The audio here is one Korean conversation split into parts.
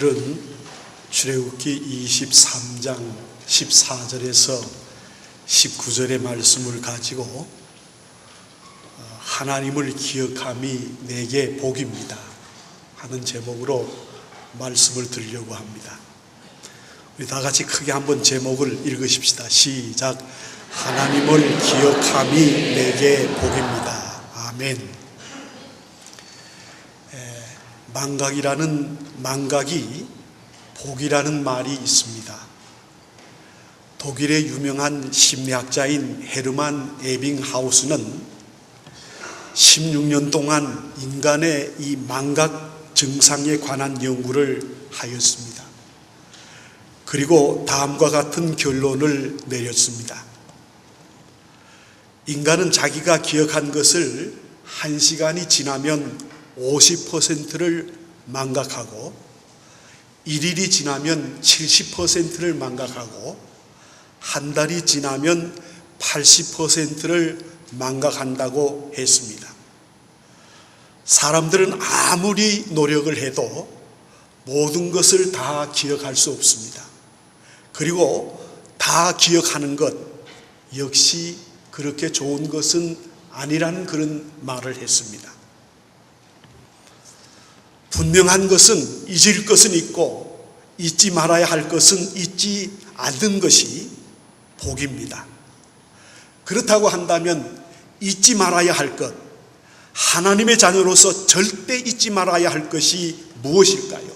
오늘은 출애굽기 23장 14절에서 19절의 말씀을 가지고 하나님을 기억함이 내게 복입니다 하는 제목으로 말씀을 드리려고 합니다. 우리 다 같이 크게 한번 제목을 읽으십시다. 시작. 하나님을 기억함이 내게 복입니다. 아멘. 망각이 복이라는 말이 있습니다. 독일의 유명한 심리학자인 헤르만 에빙하우스는 16년 동안 인간의 이 망각 증상에 관한 연구를 하였습니다. 그리고 다음과 같은 결론을 내렸습니다. 인간은 자기가 기억한 것을 1시간이 지나면 50%를 망각하고 1일이 지나면 70%를 망각하고 한 달이 지나면 80%를 망각한다고 했습니다. 사람들은 아무리 노력을 해도 모든 것을 다 기억할 수 없습니다. 그리고 다 기억하는 것 역시 그렇게 좋은 것은 아니라는 그런 말을 했습니다. 분명한 것은 잊을 것은 잊고 잊지 말아야 할 것은 잊지 않는 것이 복입니다. 그렇다고 한다면 잊지 말아야 할 것, 하나님의 자녀로서 절대 잊지 말아야 할 것이 무엇일까요?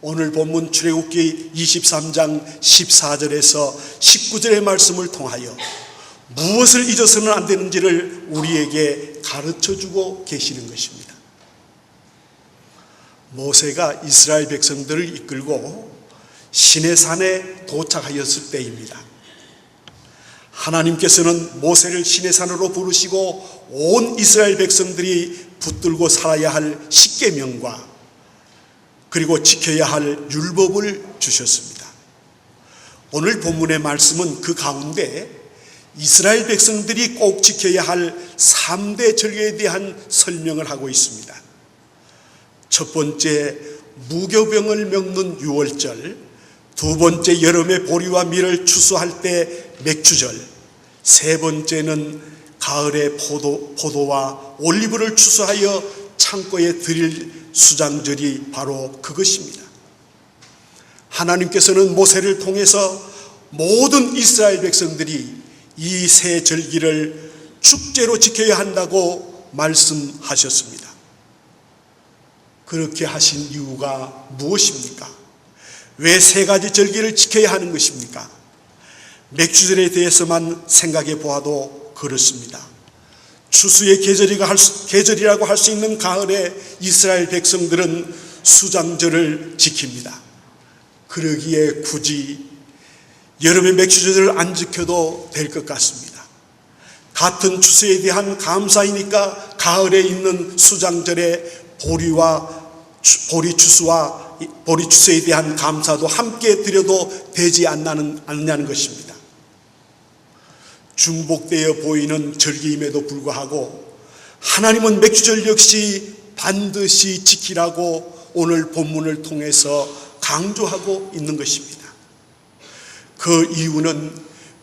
오늘 본문 출애굽기 23장 14절에서 19절의 말씀을 통하여 무엇을 잊어서는 안 되는지를 우리에게 가르쳐주고 계시는 것입니다. 모세가 이스라엘 백성들을 이끌고 시내산에 도착하였을 때입니다. 하나님께서는 모세를 시내산으로 부르시고 온 이스라엘 백성들이 붙들고 살아야 할 십계명과 그리고 지켜야 할 율법을 주셨습니다. 오늘 본문의 말씀은 그 가운데 이스라엘 백성들이 꼭 지켜야 할 3대 절기에 대한 설명을 하고 있습니다. 첫 번째, 무교병을 먹는 유월절, 두 번째, 여름에 보리와 밀을 추수할 때 맥주절, 세 번째는 가을에 포도와 올리브를 추수하여 창고에 드릴 수장절이 바로 그것입니다. 하나님께서는 모세를 통해서 모든 이스라엘 백성들이 이 세 절기를 축제로 지켜야 한다고 말씀하셨습니다. 그렇게 하신 이유가 무엇입니까? 왜 세 가지 절기를 지켜야 하는 것입니까? 맥주절에 대해서만 생각해 보아도 그렇습니다. 추수의 계절이라고 할 수 있는 가을에 이스라엘 백성들은 수장절을 지킵니다. 그러기에 굳이 여름에 맥주절을 안 지켜도 될 것 같습니다. 같은 추수에 대한 감사이니까 가을에 있는 수장절에 보리 추수에 대한 감사도 함께 드려도 되지 않냐는 것입니다. 중복되어 보이는 절기임에도 불구하고 하나님은 맥주절 역시 반드시 지키라고 오늘 본문을 통해서 강조하고 있는 것입니다. 그 이유는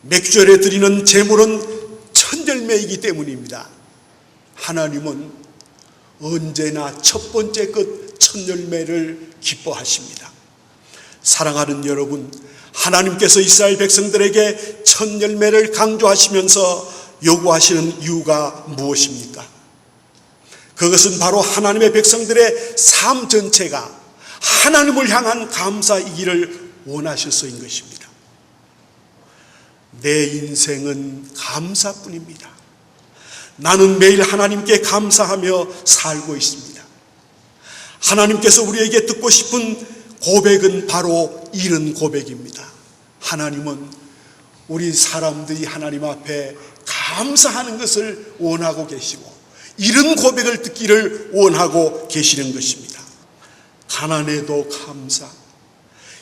맥주절에 드리는 제물은 천열매이기 때문입니다. 하나님은 언제나 첫 번째 것 천열매를 기뻐하십니다. 사랑하는 여러분, 하나님께서 이스라엘 백성들에게 천열매를 강조하시면서 요구하시는 이유가 무엇입니까? 그것은 바로 하나님의 백성들의 삶 전체가 하나님을 향한 감사이기를 원하셔서인 것입니다. 내 인생은 감사뿐입니다. 나는 매일 하나님께 감사하며 살고 있습니다. 하나님께서 우리에게 듣고 싶은 고백은 바로 이런 고백입니다. 하나님은 우리 사람들이 하나님 앞에 감사하는 것을 원하고 계시고 이런 고백을 듣기를 원하고 계시는 것입니다. 가난해도 감사,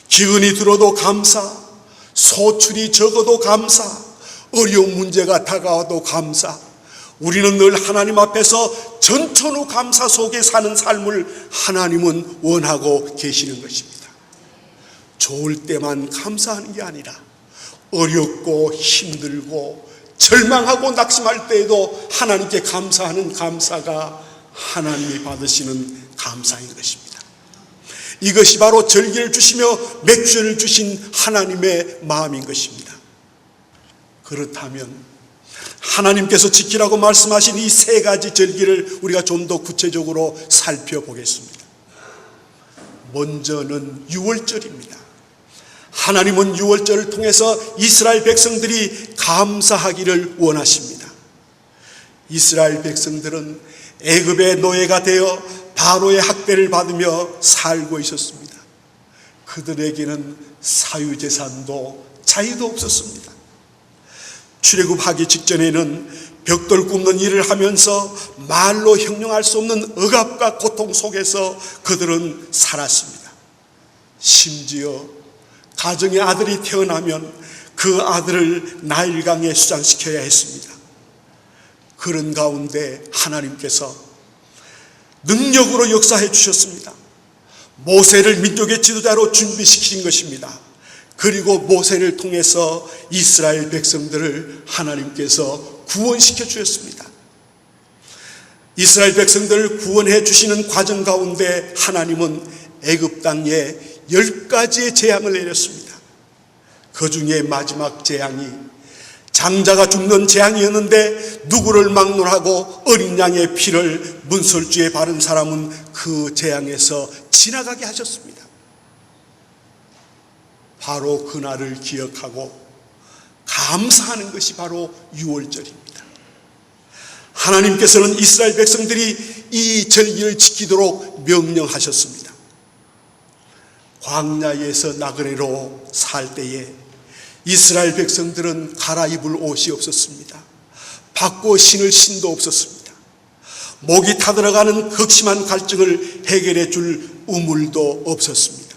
기근이 들어도 감사, 소출이 적어도 감사, 어려운 문제가 다가와도 감사, 우리는 늘 하나님 앞에서 전천후 감사 속에 사는 삶을 하나님은 원하고 계시는 것입니다. 좋을 때만 감사하는 게 아니라 어렵고 힘들고 절망하고 낙심할 때에도 하나님께 감사하는 감사가 하나님이 받으시는 감사인 것입니다. 이것이 바로 절기를 주시며 맥주를 주신 하나님의 마음인 것입니다. 그렇다면 하나님께서 지키라고 말씀하신 이 세 가지 절기를 우리가 좀 더 구체적으로 살펴보겠습니다. 먼저는 유월절입니다. 하나님은 유월절을 통해서 이스라엘 백성들이 감사하기를 원하십니다. 이스라엘 백성들은 애굽의 노예가 되어 바로의 학대를 받으며 살고 있었습니다. 그들에게는 사유재산도 자유도 없었습니다. 출애굽하기 직전에는 벽돌 굽는 일을 하면서 말로 형용할 수 없는 억압과 고통 속에서 그들은 살았습니다. 심지어 가정의 아들이 태어나면 그 아들을 나일강에 수장시켜야 했습니다. 그런 가운데 하나님께서 능력으로 역사해 주셨습니다. 모세를 민족의 지도자로 준비시킨 것입니다. 그리고 모세를 통해서 이스라엘 백성들을 하나님께서 구원시켜 주셨습니다. 이스라엘 백성들을 구원해 주시는 과정 가운데 하나님은 애굽 땅에 10가지의 재앙을 내렸습니다. 그 중에 마지막 재앙이 장자가 죽는 재앙이었는데 누구를 막론하고 어린 양의 피를 문설주에 바른 사람은 그 재앙에서 지나가게 하셨습니다. 바로 그날을 기억하고 감사하는 것이 바로 유월절입니다. 하나님께서는 이스라엘 백성들이 이 절기를 지키도록 명령하셨습니다. 광야에서 나그네로 살 때에 이스라엘 백성들은 갈아입을 옷이 없었습니다. 바꿔 신을 신도 없었습니다. 목이 타들어가는 극심한 갈증을 해결해 줄 우물도 없었습니다.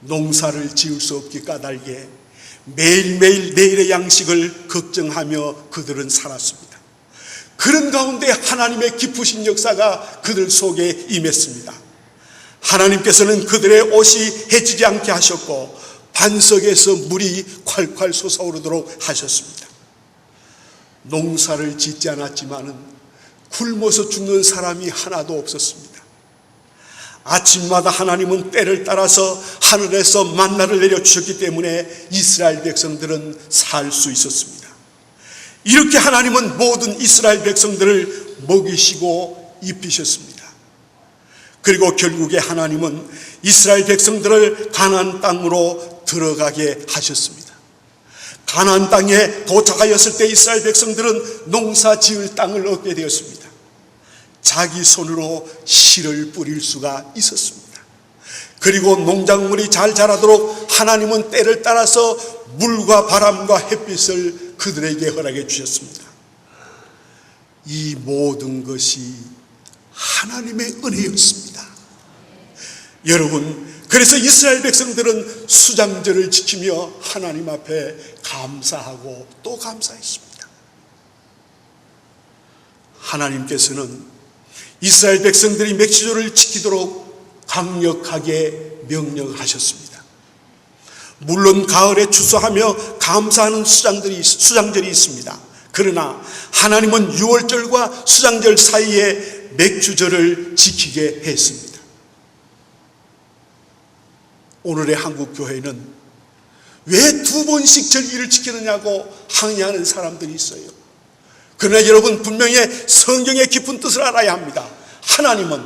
농사를 지을 수 없기 까닭에 매일매일 내일의 양식을 걱정하며 그들은 살았습니다. 그런 가운데 하나님의 깊으신 역사가 그들 속에 임했습니다. 하나님께서는 그들의 옷이 해지지 않게 하셨고 반석에서 물이 콸콸 솟아오르도록 하셨습니다. 농사를 짓지 않았지만은 굶어서 죽는 사람이 하나도 없었습니다. 아침마다 하나님은 때를 따라서 하늘에서 만나를 내려주셨기 때문에 이스라엘 백성들은 살 수 있었습니다. 이렇게 하나님은 모든 이스라엘 백성들을 먹이시고 입히셨습니다. 그리고 결국에 하나님은 이스라엘 백성들을 가나안 땅으로 들어가게 하셨습니다. 가나안 땅에 도착하였을 때 이스라엘 백성들은 농사 지을 땅을 얻게 되었습니다. 자기 손으로 씨를 뿌릴 수가 있었습니다. 그리고 농작물이 잘 자라도록 하나님은 때를 따라서 물과 바람과 햇빛을 그들에게 허락해 주셨습니다. 이 모든 것이 하나님의 은혜였습니다. 여러분, 그래서 이스라엘 백성들은 수장절을 지키며 하나님 앞에 감사하고 또 감사했습니다. 하나님께서는 이스라엘 백성들이 맥주절을 지키도록 강력하게 명령하셨습니다. 물론 가을에 추수하며 감사하는 수장절이 있습니다. 그러나 하나님은 유월절과 수장절 사이에 맥주절을 지키게 했습니다. 오늘의 한국교회는 왜 2번씩 절기를 지키느냐고 항의하는 사람들이 있어요. 그러나 여러분, 분명히 성경의 깊은 뜻을 알아야 합니다. 하나님은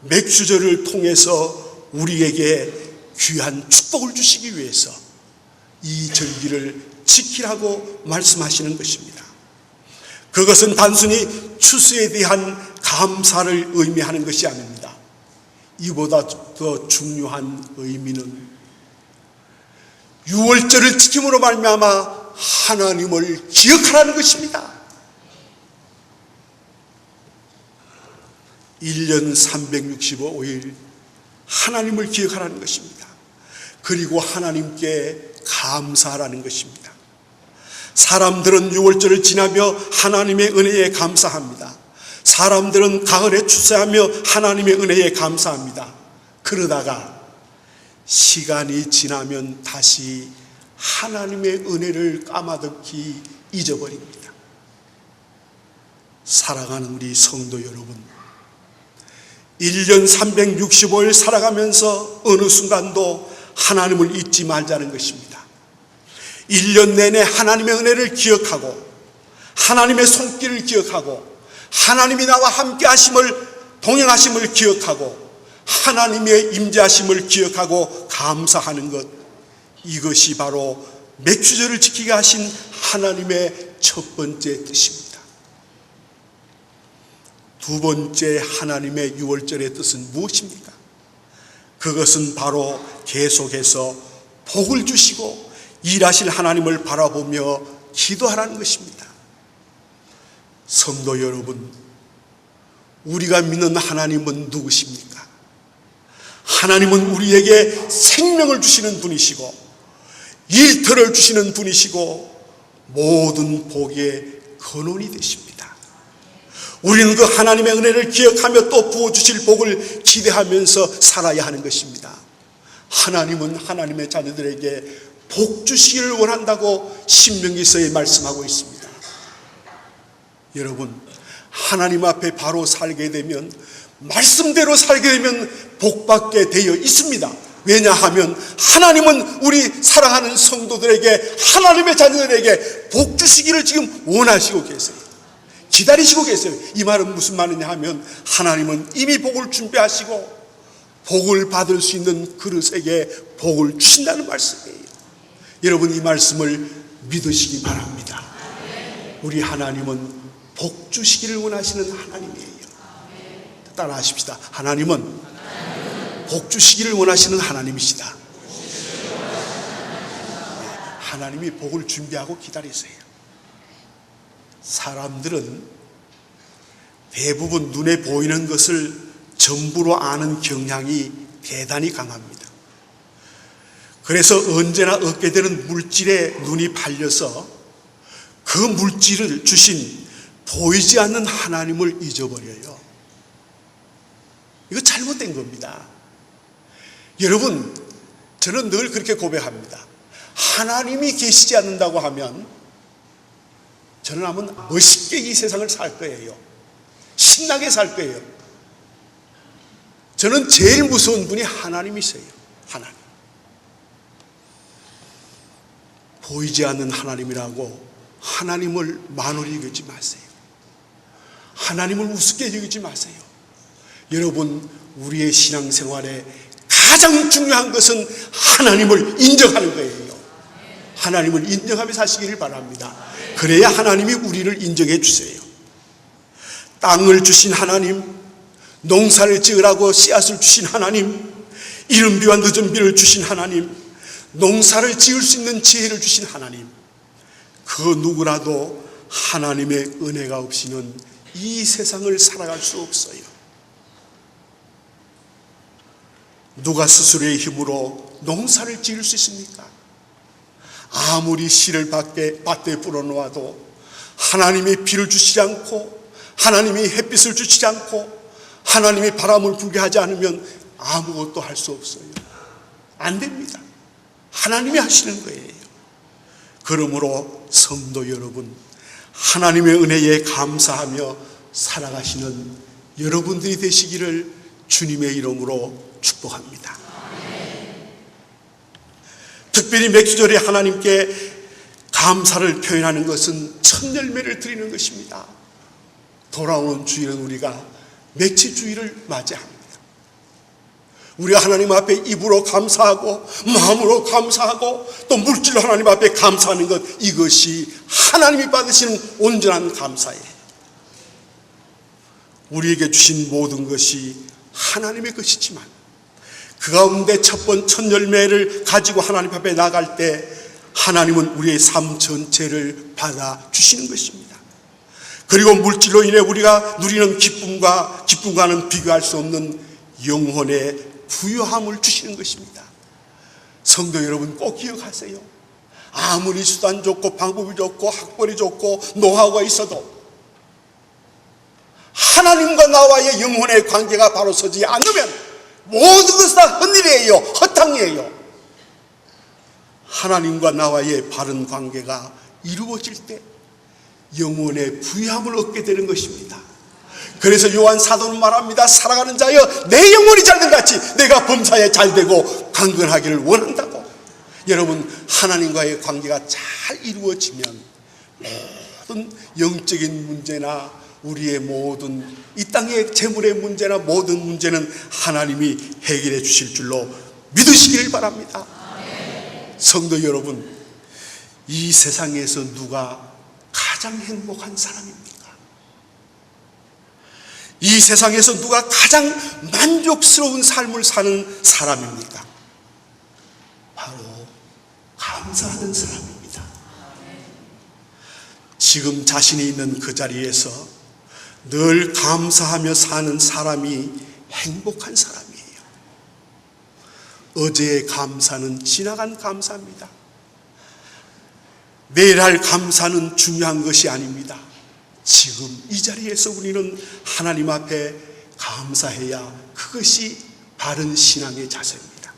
맥주절을 통해서 우리에게 귀한 축복을 주시기 위해서 이 절기를 지키라고 말씀하시는 것입니다. 그것은 단순히 추수에 대한 감사를 의미하는 것이 아닙니다. 이보다 더 중요한 의미는 유월절을 지킴으로 말미암아 하나님을 기억하라는 것입니다. 1년 365일 하나님을 기억하라는 것입니다. 그리고 하나님께 감사하라는 것입니다. 사람들은 유월절을 지나며 하나님의 은혜에 감사합니다. 사람들은 가을에 추수하며 하나님의 은혜에 감사합니다. 그러다가 시간이 지나면 다시 하나님의 은혜를 까마득히 잊어버립니다. 사랑하는 우리 성도 여러분, 1년 365일 살아가면서 어느 순간도 하나님을 잊지 말자는 것입니다. 1년 내내 하나님의 은혜를 기억하고 하나님의 손길을 기억하고 하나님이 나와 함께 하심을, 동행하심을 기억하고 하나님의 임재하심을 기억하고 감사하는 것, 이것이 바로 맥주절을 지키게 하신 하나님의 첫 번째 뜻입니다. 두 번째 하나님의 유월절의 뜻은 무엇입니까? 그것은 바로 계속해서 복을 주시고 일하실 하나님을 바라보며 기도하라는 것입니다. 성도 여러분, 우리가 믿는 하나님은 누구십니까? 하나님은 우리에게 생명을 주시는 분이시고 일터를 주시는 분이시고 모든 복의 근원이 되십니다. 우리는 그 하나님의 은혜를 기억하며 또 부어주실 복을 기대하면서 살아야 하는 것입니다. 하나님은 하나님의 자녀들에게 복 주시기를 원한다고 신명기서에 말씀하고 있습니다. 여러분, 하나님 앞에 바로 살게 되면, 말씀대로 살게 되면 복받게 되어 있습니다. 왜냐하면 하나님은 우리 사랑하는 성도들에게, 하나님의 자녀들에게 복 주시기를 지금 원하시고 계세요. 기다리시고 계세요. 이 말은 무슨 말이냐 하면 하나님은 이미 복을 준비하시고 복을 받을 수 있는 그릇에게 복을 주신다는 말씀이에요. 여러분, 이 말씀을 믿으시기 바랍니다. 우리 하나님은 복 주시기를 원하시는 하나님이에요. 따라하십시다. 하나님은 복 주시기를 원하시는 하나님이시다. 하나님이 복을 준비하고 기다리세요. 사람들은 대부분 눈에 보이는 것을 전부로 아는 경향이 대단히 강합니다. 그래서 언제나 얻게 되는 물질에 눈이 팔려서 그 물질을 주신 보이지 않는 하나님을 잊어버려요. 이거 잘못된 겁니다. 여러분, 저는 늘 그렇게 고백합니다. 하나님이 계시지 않는다고 하면 저는 아마 멋있게 이 세상을 살 거예요. 신나게 살 거예요. 저는 제일 무서운 분이 하나님이세요. 하나님. 보이지 않는 하나님이라고 하나님을 만홀히 여기지 마세요. 하나님을 우습게 여기지 마세요. 여러분, 우리의 신앙생활에 가장 중요한 것은 하나님을 인정하는 거예요. 하나님을 인정하며 사시기를 바랍니다. 그래야 하나님이 우리를 인정해 주세요. 땅을 주신 하나님, 농사를 지으라고 씨앗을 주신 하나님, 이른 비와 늦은 비를 주신 하나님, 농사를 지을 수 있는 지혜를 주신 하나님, 그 누구라도 하나님의 은혜가 없이는 이 세상을 살아갈 수 없어요. 누가 스스로의 힘으로 농사를 지을 수 있습니까? 아무리 씨를 밭에 뿌려놓아도 하나님이 비를 주시지 않고 하나님이 햇빛을 주시지 않고 하나님이 바람을 불게 하지 않으면 아무것도 할 수 없어요. 안 됩니다. 하나님이 하시는 거예요. 그러므로 성도 여러분, 하나님의 은혜에 감사하며 살아가시는 여러분들이 되시기를 주님의 이름으로 축복합니다. 특별히 맥주절에 하나님께 감사를 표현하는 것은 첫 열매를 드리는 것입니다. 돌아오는 주일은 우리가 맥주주일을 맞이합니다. 우리가 하나님 앞에 입으로 감사하고 마음으로 감사하고 또 물질로 하나님 앞에 감사하는 것, 이것이 하나님이 받으시는 온전한 감사예요. 우리에게 주신 모든 것이 하나님의 것이지만 그 가운데 첫 열매를 가지고 하나님 앞에 나갈 때 하나님은 우리의 삶 전체를 받아주시는 것입니다. 그리고 물질로 인해 우리가 누리는 기쁨과는 비교할 수 없는 영혼의 부유함을 주시는 것입니다. 성도 여러분, 꼭 기억하세요. 아무리 수단 좋고 방법이 좋고 학벌이 좋고 노하우가 있어도 하나님과 나와의 영혼의 관계가 바로 서지 않으면 모든 것은 다 헛일이에요. 헛탕이에요. 하나님과 나와의 바른 관계가 이루어질 때 영혼의 부유함을 얻게 되는 것입니다. 그래서 요한 사도는 말합니다. 살아가는 자여 내 영혼이 잘된 같이 내가 범사에 잘되고 강건하기를 원한다고. 여러분, 하나님과의 관계가 잘 이루어지면 모든 영적인 문제나 우리의 모든 이 땅의 재물의 문제나 모든 문제는 하나님이 해결해 주실 줄로 믿으시기를 바랍니다. 성도 여러분, 이 세상에서 누가 가장 행복한 사람입니까? 이 세상에서 누가 가장 만족스러운 삶을 사는 사람입니까? 바로 감사하는 사람입니다. 지금 자신이 있는 그 자리에서 늘 감사하며 사는 사람이 행복한 사람이에요. 어제의 감사는 지나간 감사입니다. 내일 할 감사는 중요한 것이 아닙니다. 지금 이 자리에서 우리는 하나님 앞에 감사해야 그것이 바른 신앙의 자세입니다.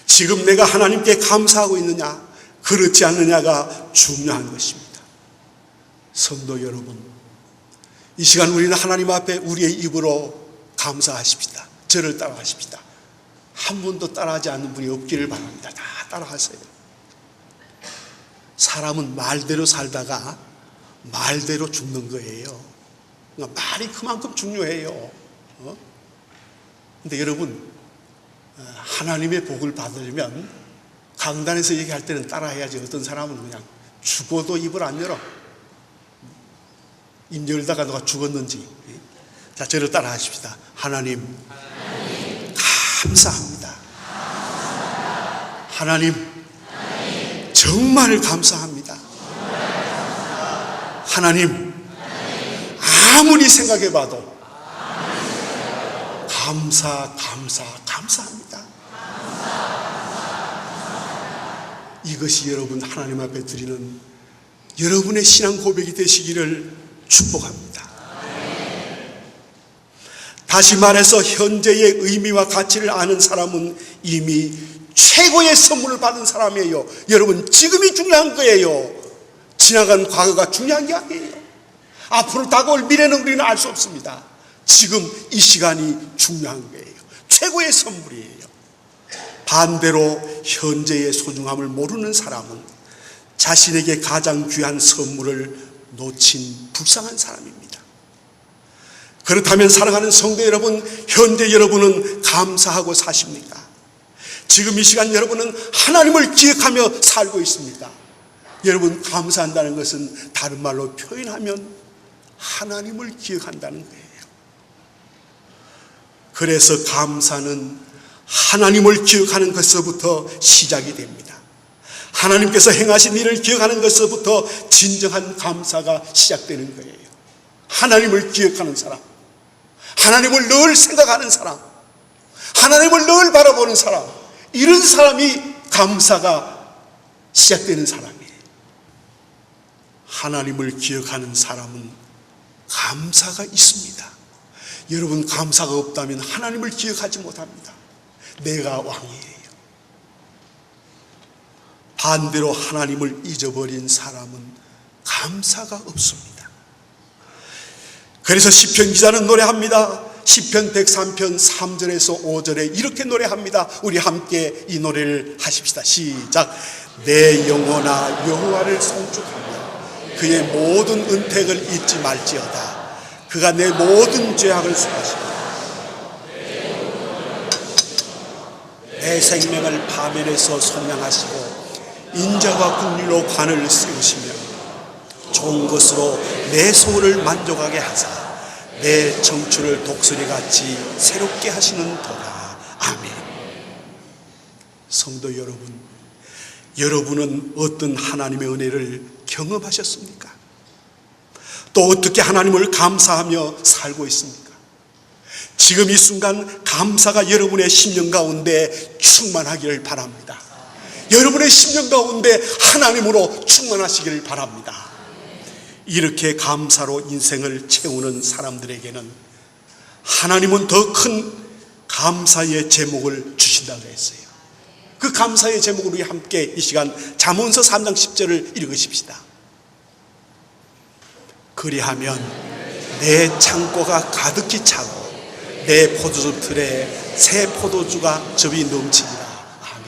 지금 내가 하나님께 감사하고 있느냐, 그렇지 않느냐가 중요한 것입니다. 성도 여러분, 이 시간 우리는 하나님 앞에 우리의 입으로 감사하십시다. 저를 따라하십시다. 한 분도 따라하지 않는 분이 없기를 바랍니다. 다 따라하세요. 사람은 말대로 살다가 말대로 죽는 거예요. 그러니까 말이 그만큼 중요해요. 근데 여러분, 하나님의 복을 받으려면 강단에서 얘기할 때는 따라해야지. 어떤 사람은 그냥 죽어도 입을 안 열어. 입 열다가 누가 죽었는지. 자, 저를 따라 하십시다. 하나님, 감사합니다. 하나님, 정말 감사합니다. 하나님, 아무리 생각해봐도 감사합니다. 이것이 여러분 하나님 앞에 드리는 여러분의 신앙 고백이 되시기를 축복합니다. 다시 말해서 현재의 의미와 가치를 아는 사람은 이미 최고의 선물을 받은 사람이에요. 여러분, 지금이 중요한 거예요. 지나간 과거가 중요한 게 아니에요. 앞으로 다가올 미래는 우리는 알 수 없습니다. 지금 이 시간이 중요한 거예요. 최고의 선물이에요. 반대로 현재의 소중함을 모르는 사람은 자신에게 가장 귀한 선물을 놓친 불쌍한 사람입니다. 그렇다면 사랑하는 성도 여러분, 현재 여러분은 감사하고 사십니까? 지금 이 시간 여러분은 하나님을 기억하며 살고 있습니다. 여러분, 감사한다는 것은 다른 말로 표현하면 하나님을 기억한다는 거예요. 그래서 감사는 하나님을 기억하는 것서부터 시작이 됩니다. 하나님께서 행하신 일을 기억하는 것서부터 진정한 감사가 시작되는 거예요. 하나님을 기억하는 사람, 하나님을 늘 생각하는 사람, 하나님을 늘 바라보는 사람, 이런 사람이 감사가 시작되는 사람이에요. 하나님을 기억하는 사람은 감사가 있습니다. 여러분, 감사가 없다면 하나님을 기억하지 못합니다. 내가 왕이에요. 반대로 하나님을 잊어버린 사람은 감사가 없습니다. 그래서 시편 기자는 노래합니다. 시편 103편 3절에서 5절에 이렇게 노래합니다. 우리 함께 이 노래를 하십시다. 시작. 내 영혼아 여호와를 송축하며 그의 모든 은택을 잊지 말지어다. 그가 내 모든 죄악을 수하시고 내 생명을 파멸해서 속량하시고 인자와 긍휼로 관을 세우시며 좋은 것으로 내 소원을 만족하게 하사 내 청춘을 독수리같이 새롭게 하시는 도다. 아멘. 성도 여러분, 여러분은 어떤 하나님의 은혜를 경험하셨습니까? 또 어떻게 하나님을 감사하며 살고 있습니까? 지금 이 순간 감사가 여러분의 심령 가운데 충만하기를 바랍니다. 여러분의 심령 가운데 하나님으로 충만하시기를 바랍니다. 이렇게 감사로 인생을 채우는 사람들에게는 하나님은 더 큰 감사의 제목을 주신다고 했어요. 그 감사의 제목을 우리 함께 이 시간 잠언서 3장 10절을 읽으십시다. 그리하면 내 창고가 가득히 차고 내 포도주 틀에 새 포도주가 접이 넘치리라. 아멘.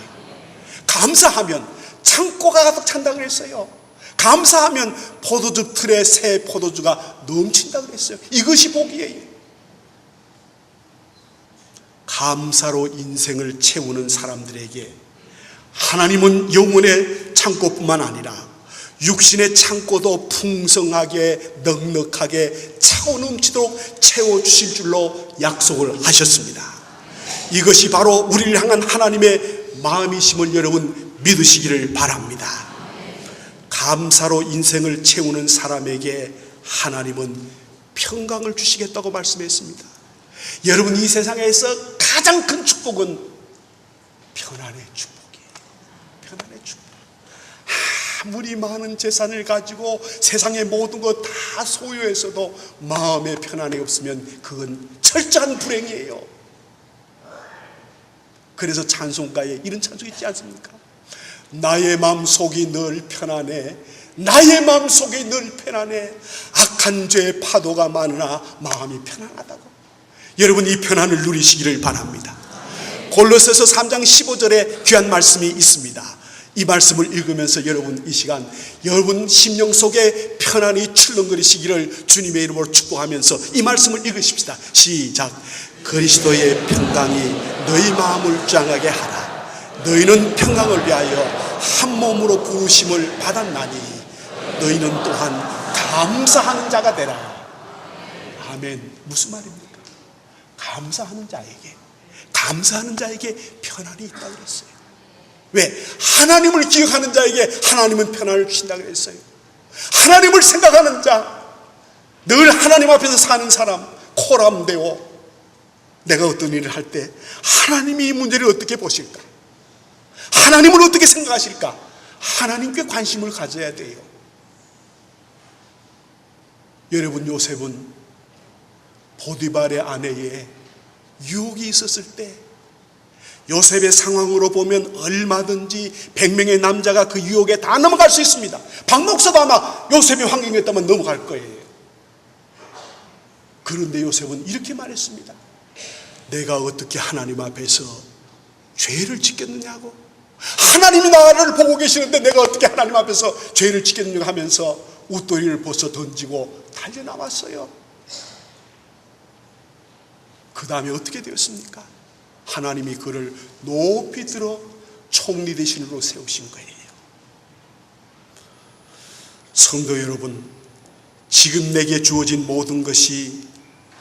감사하면 창고가 가득 찬다고 그랬어요. 감사하면 포도주 틀에 새 포도주가 넘친다고 그랬어요. 이것이 복이에요. 감사로 인생을 채우는 사람들에게 하나님은 영혼의 창고뿐만 아니라 육신의 창고도 풍성하게 넉넉하게 차고 넘치도록 채워주실 줄로 약속을 하셨습니다. 이것이 바로 우리를 향한 하나님의 마음이심을 여러분 믿으시기를 바랍니다. 감사로 인생을 채우는 사람에게 하나님은 평강을 주시겠다고 말씀했습니다. 여러분, 이 세상에서 가장 큰 축복은 평안의 축복이에요. 평안의 축복. 아무리 많은 재산을 가지고 세상의 모든 것 다 소유해서도 마음의 편안이 없으면 그건 철저한 불행이에요. 그래서 찬송가에 이런 찬송이 있지 않습니까? 나의 마음속이 늘 편안해, 나의 마음속이 늘 편안해, 악한 죄의 파도가 많으나 마음이 편안하다고. 여러분, 이 편안을 누리시기를 바랍니다. 골로새서 3장 15절에 귀한 말씀이 있습니다. 이 말씀을 읽으면서 여러분, 이 시간 여러분 심령 속에 편안히 출렁거리시기를 주님의 이름으로 축복하면서 이 말씀을 읽으십시다. 시작. 그리스도의 평강이 너희 마음을 짱하게 하라. 너희는 평강을 위하여 한 몸으로 부르심을 받았나니 너희는 또한 감사하는 자가 되라. 아멘. 무슨 말입니까? 감사하는 자에게 편안이 있다고 그랬어요. 왜? 하나님을 기억하는 자에게 하나님은 편안을 주신다고 그랬어요. 하나님을 생각하는 자, 늘 하나님 앞에서 사는 사람, 코람되어 내가 어떤 일을 할 때 하나님이 이 문제를 어떻게 보실까? 하나님을 어떻게 생각하실까? 하나님께 관심을 가져야 돼요. 여러분, 요셉은 보디발의 아내의 유혹이 있었을 때 요셉의 상황으로 보면 얼마든지 100명의 남자가 그 유혹에 다 넘어갈 수 있습니다. 박 목사도 아마 요셉의 환경이었다면 넘어갈 거예요. 그런데 요셉은 이렇게 말했습니다. 내가 어떻게 하나님 앞에서 죄를 짓겠느냐고. 하나님이 나를 보고 계시는데 내가 어떻게 하나님 앞에서 죄를 짓겠느냐고 하면서 웃도리를 벗어 던지고 달려나왔어요. 그 다음에 어떻게 되었습니까? 하나님이 그를 높이 들어 총리 대신으로 세우신 거예요. 성도 여러분, 지금 내게 주어진 모든 것이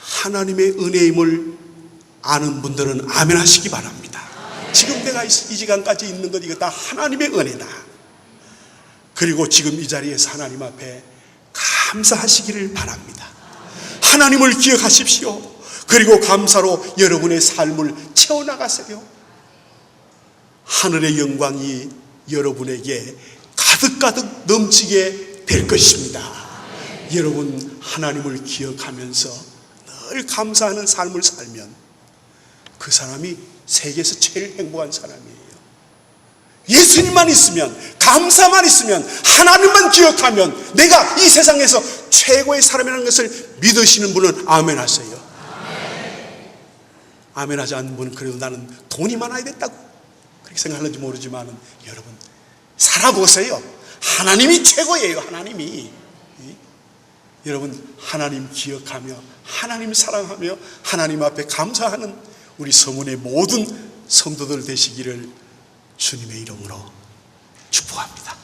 하나님의 은혜임을 아는 분들은 아멘 하시기 바랍니다. 지금 내가 이 시간까지 있는 것, 이거 다 하나님의 은혜다. 그리고 지금 이 자리에서 하나님 앞에 감사하시기를 바랍니다. 하나님을 기억하십시오. 그리고 감사로 여러분의 삶을 채워나가세요. 하늘의 영광이 여러분에게 가득가득 넘치게 될 것입니다. 여러분, 하나님을 기억하면서 늘 감사하는 삶을 살면 그 사람이 세계에서 제일 행복한 사람이에요. 예수님만 있으면, 감사만 있으면, 하나님만 기억하면 내가 이 세상에서 최고의 사람이라는 것을 믿으시는 분은 아멘 하세요. 아멘 하지 않는 분은 그래도 나는 돈이 많아야 된다고 그렇게 생각하는지 모르지만 여러분, 살아보세요. 하나님이 최고예요. 하나님이. 여러분, 하나님 기억하며 하나님 사랑하며 하나님 앞에 감사하는 우리 성운의 모든 성도들 되시기를 주님의 이름으로 축복합니다.